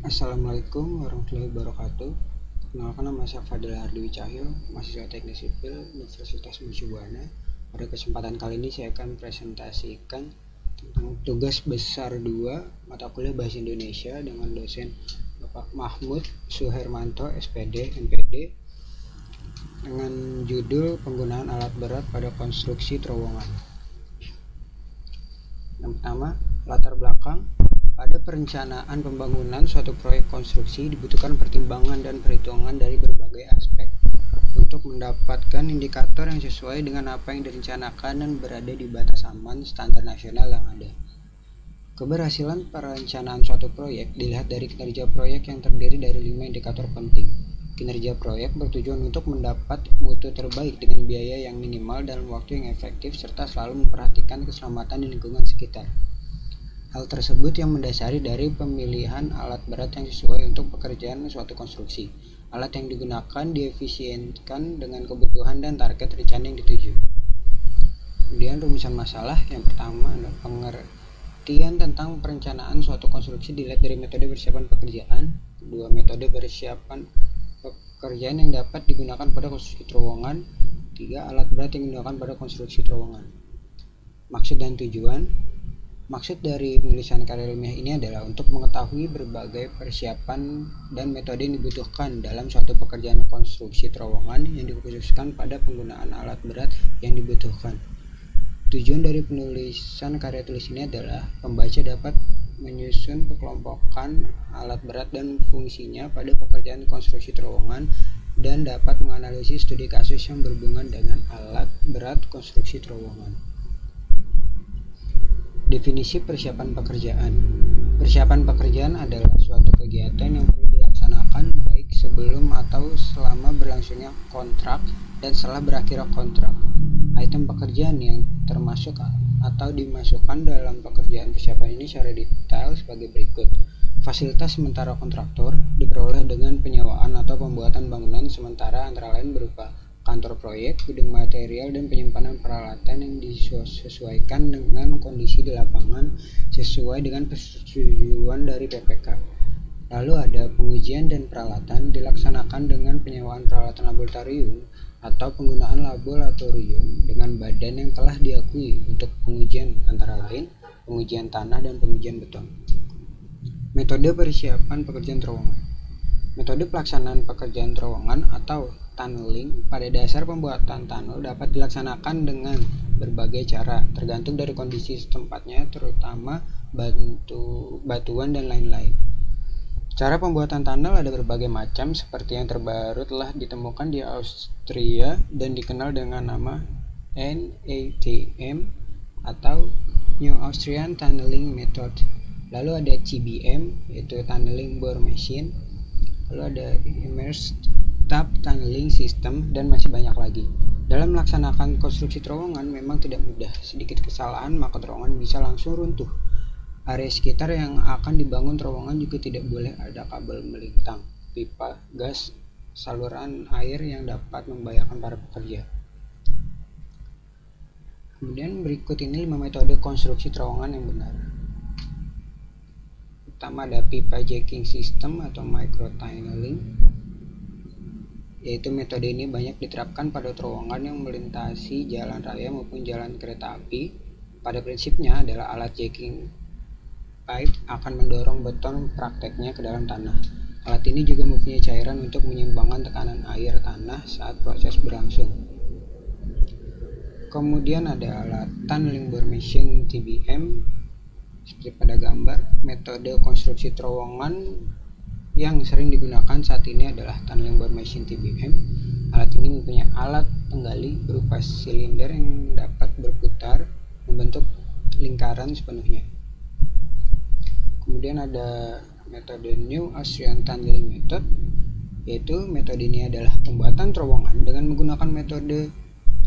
Assalamualaikum warahmatullahi wabarakatuh. Perkenalkan, nama saya Fadil Hardiwi Cahyo, mahasiswa Teknik Sipil Universitas Mercubuana. Pada kesempatan kali ini saya akan presentasikan tentang tugas besar 2 mata kuliah Bahasa Indonesia dengan dosen Bapak Mahmud Suhermanto, SPD, MPD, dengan judul penggunaan alat berat pada konstruksi terowongan. Yang pertama, latar belakang. Pada perencanaan pembangunan suatu proyek konstruksi dibutuhkan pertimbangan dan perhitungan dari berbagai aspek untuk mendapatkan indikator yang sesuai dengan apa yang direncanakan dan berada di batas aman standar nasional yang ada. Keberhasilan perencanaan suatu proyek dilihat dari kinerja proyek yang terdiri dari 5 indikator penting. Kinerja proyek bertujuan untuk mendapat mutu terbaik dengan biaya yang minimal dalam waktu yang efektif serta selalu memperhatikan keselamatan di lingkungan sekitar. Hal tersebut yang mendasari dari pemilihan alat berat yang sesuai untuk pekerjaan suatu konstruksi. Alat yang digunakan diefisienkan dengan kebutuhan dan target rencana yang dituju. Kemudian rumusan masalah. Yang pertama adalah pengertian tentang perencanaan suatu konstruksi dilihat dari metode persiapan pekerjaan. Kedua, metode persiapan pekerjaan yang dapat digunakan pada konstruksi terowongan. Tiga, alat berat yang digunakan pada konstruksi terowongan. Maksud dan tujuan. Maksud dari penulisan karya ilmiah ini adalah untuk mengetahui berbagai persiapan dan metode yang dibutuhkan dalam suatu pekerjaan konstruksi terowongan yang dikhususkan pada penggunaan alat berat yang dibutuhkan. Tujuan dari penulisan karya tulis ini adalah pembaca dapat menyusun pengelompokan alat berat dan fungsinya pada pekerjaan konstruksi terowongan dan dapat menganalisis studi kasus yang berhubungan dengan alat berat konstruksi terowongan. Definisi persiapan pekerjaan. Persiapan pekerjaan adalah suatu kegiatan yang perlu dilaksanakan baik sebelum atau selama berlangsungnya kontrak dan setelah berakhirnya kontrak. Item pekerjaan yang termasuk atau dimasukkan dalam pekerjaan persiapan ini secara detail sebagai berikut. Fasilitas sementara kontraktor diperoleh dengan penyewaan atau pembuatan bangunan sementara antara lain berupa kantor proyek, gedung material, dan penyimpanan peralatan yang disesuaikan dengan kondisi di lapangan sesuai dengan persetujuan dari PPK. Lalu ada pengujian dan peralatan dilaksanakan dengan penyewaan peralatan laboratorium atau penggunaan laboratorium dengan badan yang telah diakui untuk pengujian antara lain pengujian tanah dan pengujian beton. Metode persiapan pekerjaan terowongan. Metode pelaksanaan pekerjaan terowongan atau tunneling pada dasar pembuatan tunnel dapat dilaksanakan dengan berbagai cara tergantung dari kondisi tempatnya, terutama batuan dan lain-lain. Cara pembuatan tunnel ada berbagai macam seperti yang terbaru telah ditemukan di Austria dan dikenal dengan nama NATM atau New Austrian Tunneling Method. Lalu ada CBM yaitu Tunneling Bore Machine. Lalu ada Immersed Tap Tunneling System dan masih banyak lagi. Dalam melaksanakan konstruksi terowongan memang tidak mudah. Sedikit kesalahan maka terowongan bisa langsung runtuh. Area sekitar yang akan dibangun terowongan juga tidak boleh ada kabel melintang, pipa, gas, saluran air yang dapat membahayakan para pekerja. Kemudian berikut ini 5 metode konstruksi terowongan yang benar. Pertama ada pipa jacking system atau micro tunneling, yaitu metode ini banyak diterapkan pada terowongan yang melintasi jalan raya maupun jalan kereta api. Pada prinsipnya adalah alat jacking pipe akan mendorong beton prakteknya ke dalam tanah. Alat ini juga mempunyai cairan untuk menyeimbangkan tekanan air tanah saat proses berlangsung. Kemudian ada alat tunneling bore machine TBM seperti pada gambar. Metode konstruksi terowongan yang sering digunakan saat ini adalah tunneling bore machine TBM. Alat ini mempunyai alat penggali berupa silinder yang dapat berputar membentuk lingkaran sepenuhnya. Kemudian ada metode New Austrian Tunneling Method, yaitu metode ini adalah pembuatan terowongan dengan menggunakan metode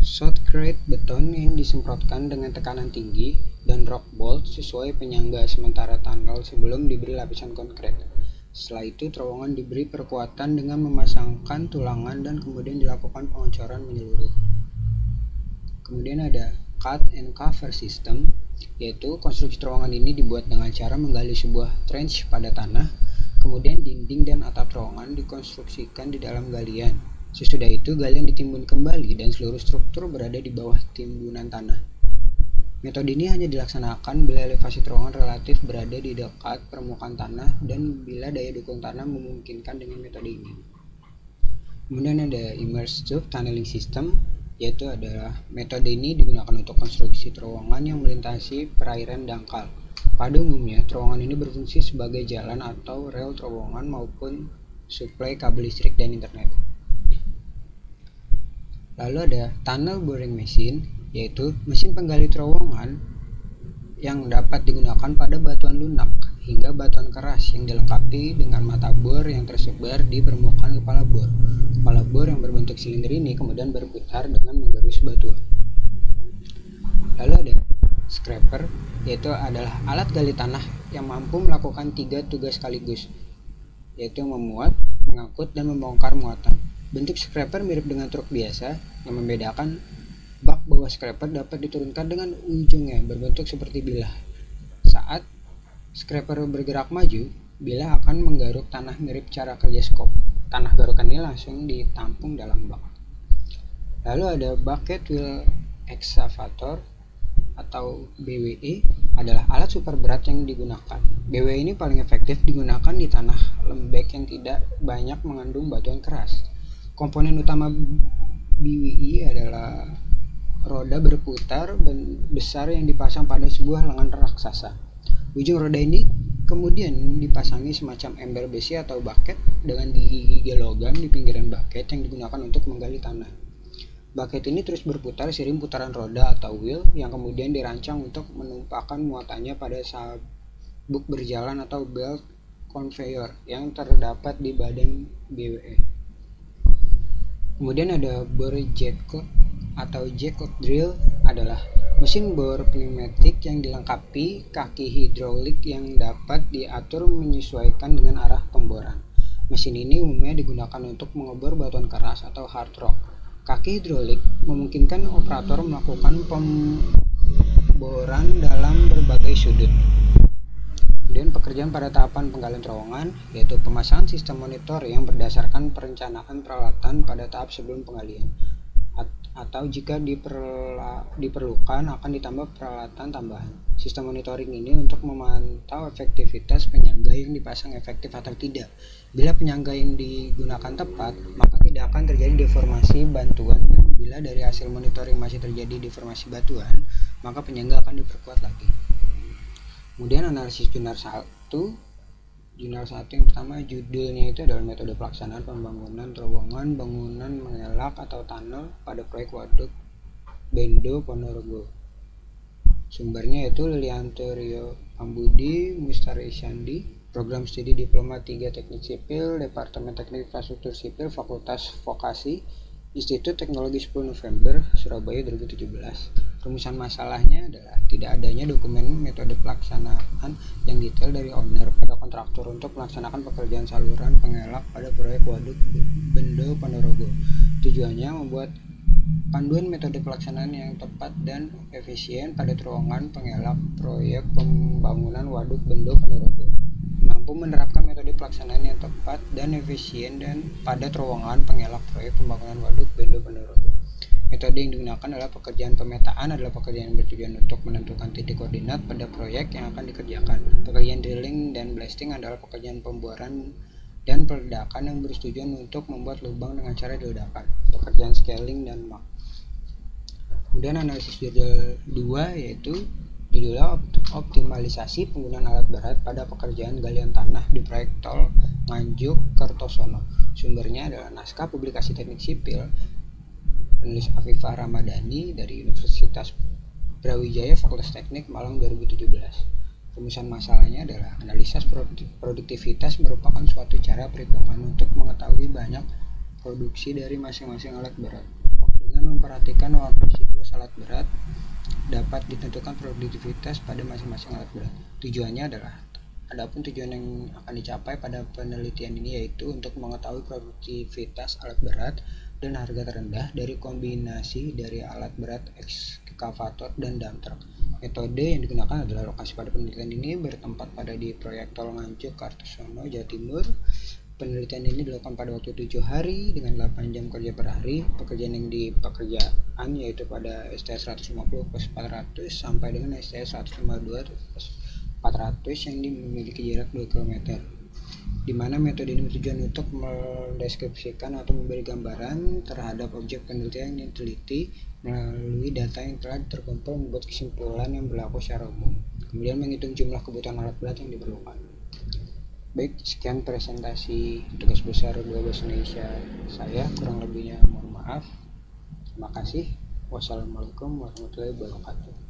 shotcrete beton yang disemprotkan dengan tekanan tinggi dan rock bolt sesuai penyangga sementara tunnel sebelum diberi lapisan konkret. Setelah itu terowongan diberi perkuatan dengan memasangkan tulangan dan kemudian dilakukan pengoncoran menyeluruh. Kemudian ada cut and cover system, yaitu konstruksi terowongan ini dibuat dengan cara menggali sebuah trench pada tanah, Kemudian dinding dan atap terowongan dikonstruksikan di dalam galian. Sesudah itu galian ditimbun kembali dan seluruh struktur berada di bawah timbunan tanah. Metode ini hanya dilaksanakan bila elevasi terowongan relatif berada di dekat permukaan tanah dan bila daya dukung tanah memungkinkan dengan metode ini. Kemudian ada immersive tunneling system, yaitu adalah metode ini digunakan untuk konstruksi terowongan yang melintasi perairan dangkal. Pada umumnya, terowongan ini berfungsi sebagai jalan atau rel terowongan maupun suplai kabel listrik dan internet. Lalu ada tunnel boring machine, yaitu mesin penggali terowongan yang dapat digunakan pada batuan lunak hingga batuan keras yang dilengkapi dengan mata bor yang tersebar di permukaan kepala bor. Kepala bor yang berbentuk silinder ini kemudian berputar dengan menggerus batuan. Lalu ada scraper, yaitu adalah alat gali tanah yang mampu melakukan 3 tugas sekaligus, yaitu memuat, mengangkut, dan membongkar muatan. Bentuk scraper mirip dengan truk biasa, yang membedakan bak bawah scraper dapat diturunkan dengan ujungnya berbentuk seperti bilah. Saat scraper bergerak maju, bilah akan menggaruk tanah mirip cara kerja skop. Tanah garukan ini langsung ditampung dalam bak. Lalu ada bucket wheel excavator atau BWE, adalah alat super berat yang digunakan. BWE ini paling efektif digunakan di tanah lembek yang tidak banyak mengandung batuan keras. Komponen utama BWE adalah roda berputar besar yang dipasang pada sebuah lengan raksasa. Ujung roda ini kemudian dipasangi semacam ember besi atau bucket dengan gigi-gigi logam di pinggiran bucket yang digunakan untuk menggali tanah. Bucket ini terus berputar seiring putaran roda atau wheel yang kemudian dirancang untuk menumpahkan muatannya pada sabuk berjalan atau belt conveyor yang terdapat di badan BWE. Kemudian ada bor jackkot atau jackkot drill, adalah mesin bor pneumatik yang dilengkapi kaki hidrolik yang dapat diatur menyesuaikan dengan arah pemboran. Mesin ini umumnya digunakan untuk mengebor batuan keras atau hard rock. Kaki hidrolik memungkinkan operator melakukan pemboran dalam berbagai sudut. Kemudian pekerjaan pada tahapan penggalian terowongan, yaitu pemasangan sistem monitor yang berdasarkan perencanaan peralatan pada tahap sebelum penggalian, atau jika diperlukan akan ditambah peralatan tambahan. Sistem monitoring ini untuk memantau efektivitas penyangga yang dipasang efektif atau tidak. Bila penyangga yang digunakan tepat, maka tidak akan terjadi deformasi bantuan, dan bila dari hasil monitoring masih terjadi deformasi batuan, maka penyangga akan diperkuat lagi. Kemudian analisis jurnal 1 yang pertama judulnya itu adalah metode pelaksanaan pembangunan terowongan bangunan mengelak atau tunnel pada proyek Waduk Bendo Ponorogo. Sumbernya yaitu Lilianto Rio Pambudi, Mustari Isyandi, Program Studi Diploma 3 Teknik Sipil, Departemen Teknik Infrastruktur Sipil, Fakultas Vokasi, Institut Teknologi 10 November, Surabaya 2017. Rumusan masalahnya adalah tidak adanya dokumen metode pelaksanaan yang detail dari owner pada kontraktor untuk melaksanakan pekerjaan saluran pengelak pada proyek Waduk Bendo Ponorogo. Tujuannya membuat panduan metode pelaksanaan yang tepat dan efisien pada terowongan pengelak proyek pembangunan Waduk Bendo Ponorogo, mampu menerapkan metode pelaksanaan yang tepat dan efisien dan pada terowongan pengelak proyek pembangunan Waduk Bendo Ponorogo. Metode yang digunakan adalah pekerjaan pemetaan, adalah pekerjaan yang bertujuan untuk menentukan titik koordinat pada proyek yang akan dikerjakan. Pekerjaan drilling dan blasting adalah pekerjaan pemboran dan peledakan yang bertujuan untuk membuat lubang dengan cara diledakkan. Pekerjaan scaling dan mark. Kemudian analisis judul 2 yaitu judulnya optimalisasi penggunaan alat berat pada pekerjaan galian tanah di proyek tol Nganjuk Kertosono. Sumbernya adalah naskah publikasi teknik sipil penulis Afifah Ramadhani dari Universitas Brawijaya Fakultas Teknik Malang 2017. Rumusan masalahnya adalah analisis produktivitas merupakan suatu cara perhitungan untuk mengetahui banyak produksi dari masing-masing alat berat. Dengan memperhatikan waktu siklus alat berat dapat ditentukan produktivitas pada masing-masing alat berat. Tujuannya adalah adapun tujuan yang akan dicapai pada penelitian ini yaitu untuk mengetahui produktivitas alat berat dan harga terendah dari kombinasi dari alat berat ekskavator dan dump truck. Metode yang digunakan adalah lokasi pada penelitian ini bertempat pada di proyek Tol Ngancuk, Kartosono, Jawa Timur. Penelitian ini dilakukan pada waktu 7 hari dengan 8 jam kerja per hari. Pekerjaan yang di pekerjaan yaitu pada STS 150 plus 400 sampai dengan STS 152 plus 400 yang memiliki jarak 2 km. Di mana metode ini bertujuan untuk mendeskripsikan atau memberi gambaran terhadap objek penelitian yang diteliti melalui data yang telah terkumpul, membuat kesimpulan yang berlaku secara umum, kemudian menghitung jumlah kebutuhan alat berat yang diperlukan. Baik, sekian presentasi tugas besar 2 bahasa Indonesia saya, kurang lebihnya mohon maaf. Terima kasih. Wassalamualaikum warahmatullahi wabarakatuh.